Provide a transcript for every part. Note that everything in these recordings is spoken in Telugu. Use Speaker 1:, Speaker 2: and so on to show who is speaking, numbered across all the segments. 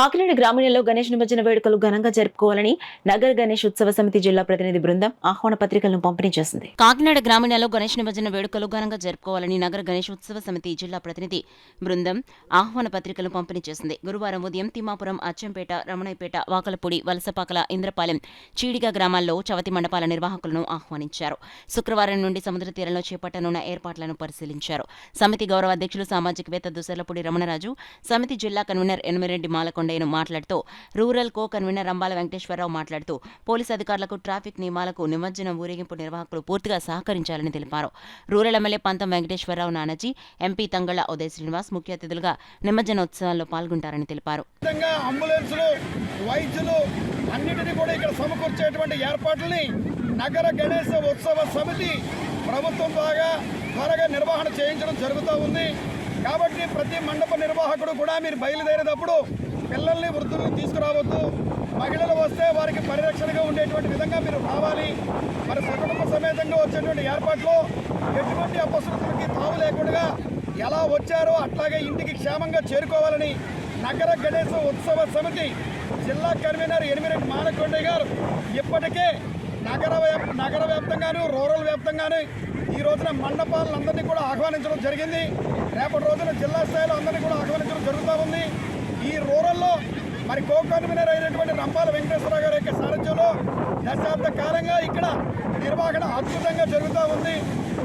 Speaker 1: కాకినాడ గ్రామీణంలో గణేష్ నిమజ్జన వేడుకలు ఘనంగా జరుపుకోవాలని నగర గణేష్ ఉత్సవ సమితి జిల్లా ప్రతినిధి బృందం ఆహ్వాన పత్రికలను పంపిణీ చేసింది. కాకినాడ గ్రామీణంలో గణేష్ నిమజ్జన వేడుకలు ఘనంగా జరుపుకోవాలని నగర గణేష్ ఉత్సవ సమితి జిల్లా ప్రతినిధి బృందం ఆహ్వాన పత్రికలను పంపిణీ చేసింది. గురువారం ఉదయం తిమ్మాపురం, అచ్చంపేట, రమణయ్యపేట, వాకలపూడి, వలసపాకల, ఇంద్రపాలెం, చీడిగా గ్రామాల్లో చవతి మండపాల నిర్వాహకులను ఆహ్వానించారు. శుక్రవారం నుండి సముద్ర తీరంలో చేపట్టనున్న ఏర్పాట్లను పరిశీలించారు. సమితి గౌరవ అధ్యక్షులు సామాజికవేత్త దుసర్లపూడి రమణరాజు, సమితి జిల్లా కన్వీనర్ ఎనిమిరెడ్డి మాలకొండయ్యను మాట్లాడుతూ, rural co convener Rambala Venkateswararao మాట్లాడుతూ, పోలీసు అధికారులకు ట్రాఫిక్ నియమాలకు నిమజ్జనం ఊరేగింపు నిర్వాహకులు పూర్తిగా సహకరించాలని తెలిపారు. రూరల్ ఎమ్మెల్యే పంతం వెంకటేశ్వరరావు నానాజీ, ఎంపీ తంగళ్ల ఉదయ్ శ్రీనివాస్ ముఖ్య అతిథులుగా నిమజ్జనోత్సవాల్లో పాల్గొంటారని తెలిపారు.
Speaker 2: అన్నిటినీ కూడా ఇక్కడ సమకూర్చేటువంటి ఏర్పాట్లని నగర గణేశ ఉత్సవ సమితి ప్రభుత్వం త్వరగా నిర్వహణ చేయించడం జరుగుతూ ఉంది. కాబట్టి ప్రతి మండప నిర్వాహకుడు కూడా మీరు బయలుదేరేటప్పుడు పిల్లల్ని, వృద్ధుల్ని తీసుకురావద్దు. మహిళలు వస్తే వారికి పరిరక్షణగా ఉండేటువంటి విధంగా మీరు రావాలి. మరి సకుటుంబ సమేతంగా వచ్చేటువంటి ఏర్పాట్లు ఎటువంటి అపశృతులకి తావు లేకుండా ఎలా వచ్చారో అట్లాగే ఇంటికి క్షేమంగా చేరుకోవాలని నగర గణేశ ఉత్సవ సమితి జిల్లా కన్వీనర్ ఎనిమిరెడ్డి మాలకొండయ్య గారు ఇప్పటికే నగర వ్యాప్తంగాను, రూరల్ వ్యాప్తంగాను ఈ రోజున మండపాలందరినీ కూడా ఆహ్వానించడం జరిగింది. రేపటి రోజున జిల్లా స్థాయిలో అందరినీ కూడా ఆహ్వానించడం జరుగుతూ ఉంది. ఈ రూరల్లో మరి కో కన్వీనర్ అయినటువంటి రంపాల వెంకటేశ్వరరావు గారి యొక్క సారథ్యంలో దశాబ్ద కాలంగా ఇక్కడ నిర్వహణ అద్భుతంగా జరుగుతూ ఉంది.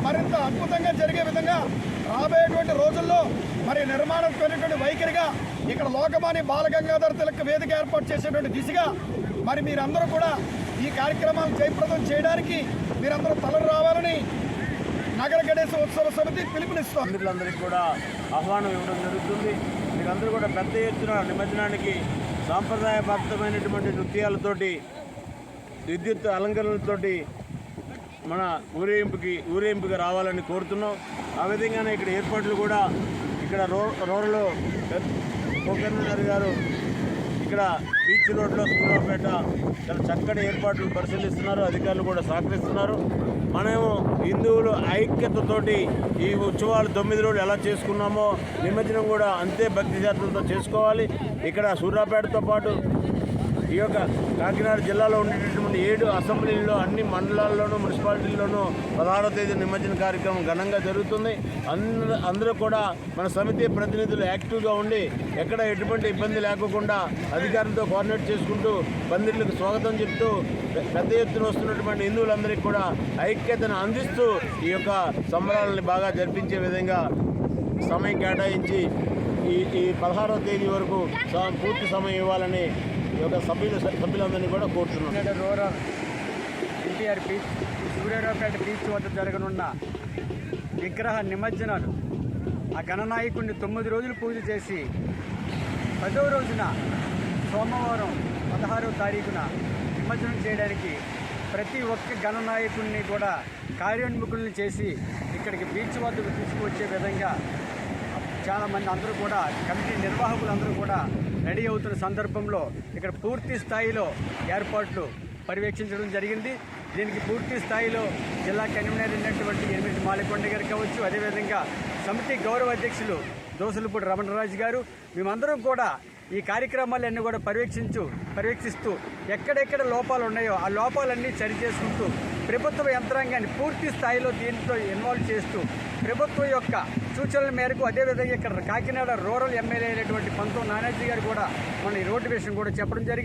Speaker 2: మరింత అద్భుతంగా జరిగే విధంగా రాబోయేటువంటి రోజుల్లో మరి నిర్మాణం కొనేటువంటి వైఖరిగా ఇక్కడ లోకమాన్య బాలగంగాధర తిలక్ వేదిక ఏర్పాటు చేసేటువంటి దిశగా మరి మీరందరూ కూడా ఈ కార్యక్రమాలు జయప్రదం చేయడానికి మీరందరూ తలలు రావాలని నగర గణేశ ఉత్సవ సమితి పిలుపునిస్తాం.
Speaker 3: అందరికీ కూడా ఆహ్వానం ఇవ్వడం జరుగుతుంది. మీరందరూ కూడా పెద్ద ఎత్తున నిమజ్జనానికి సాంప్రదాయబద్ధమైనటువంటి నృత్యాలతోటి, విద్యుత్ అలంకరణలతోటి మన ఊరేగింపుగా రావాలని కోరుతున్నాం. ఆ విధంగానే ఇక్కడ ఏర్పాట్లు కూడా ఇక్కడ రోడ్లో కోకర్నర్ గారు ఇక్కడ బీచ్ రోడ్లో సూర్యాపేట చాలా చక్కటి ఏర్పాట్లు పరిశీలిస్తున్నారు. అధికారులు కూడా సహకరిస్తున్నారు. మనము హిందువులు ఐక్యతతోటి ఈ ఉత్సవాలు 9 రోజులు ఎలా చేసుకున్నామో నిమజ్జనం కూడా అంతే భక్తి శ్రద్ధలతో చేసుకోవాలి. ఇక్కడ సూర్యాపేటతో పాటు ఈ యొక్క కాకినాడ జిల్లాలో ఉండేటటువంటి 7 అసెంబ్లీల్లో, అన్ని మండలాల్లోనూ, మున్సిపాలిటీల్లోనూ 16వ తేదీ నిమజ్జన కార్యక్రమం ఘనంగా జరుగుతుంది. అందరూ కూడా మన సమితి ప్రతినిధులు యాక్టివ్గా ఉండి ఎక్కడ ఎటువంటి ఇబ్బంది లేకుండా అధికారులతో కోఆర్డినేట్ చేసుకుంటూ పందిర్లకు స్వాగతం చెప్తూ పెద్ద ఎత్తున వస్తున్నటువంటి హిందువులందరికీ కూడా ఐక్యతను అందిస్తూ ఈ యొక్క సంబరాలని బాగా జరిపించే విధంగా సమయం కేటాయించి ఈ 16వ తేదీ వరకు పూర్తి సమయం ఇవ్వాలని ఈ యొక్క సభ్యులందరినీ కూడా కోరుతున్నాను.
Speaker 4: Rural NTR beach, Suryapet beach వద్ద జరగనున్న విగ్రహ నిమజ్జనాలు ఆ గణనాయకుడిని 9 రోజులు పూజ చేసి 10వ రోజున సోమవారం 16వ తారీఖున నిమజ్జనం చేయడానికి ప్రతి ఒక్క గణనాయకుడిని కూడా కార్యోన్ముఖుల్ని చేసి ఇక్కడికి బీచ్ వద్దకు తీసుకువచ్చే విధంగా చాలామంది అందరూ కూడా కమిటీ నిర్వాహకులందరూ కూడా రెడీ అవుతున్న సందర్భంలో ఇక్కడ పూర్తి స్థాయిలో ఏర్పాట్లు పర్యవేక్షించడం జరిగింది. దీనికి పూర్తి స్థాయిలో జిల్లా కన్వీనర్ అయినటువంటి ఎనిమిరెడ్డి మాలకొండ గారు కావచ్చు, అదేవిధంగా సమితి గౌరవ అధ్యక్షులు దోసలపూడి రమణరాజు గారు, మేమందరం కూడా ఈ కార్యక్రమాలన్నీ కూడా పర్యవేక్షిస్తూ ఎక్కడెక్కడ లోపాలు ఉన్నాయో ఆ లోపాలన్నీ సరిచేసుకుంటూ ప్రభుత్వ యంత్రాంగాన్ని పూర్తి స్థాయిలో దీంట్లో ఇన్వాల్వ్ చేస్తూ ప్రభుత్వం యొక్క సూచనల మేరకు, అదేవిధంగా ఇక్కడ కాకినాడ రూరల్ ఎమ్మెల్యే అయినటువంటి పంతం నానాజీ గారు కూడా మన ఈ రోడ్డు విషయం కూడా చెప్పడం జరిగింది.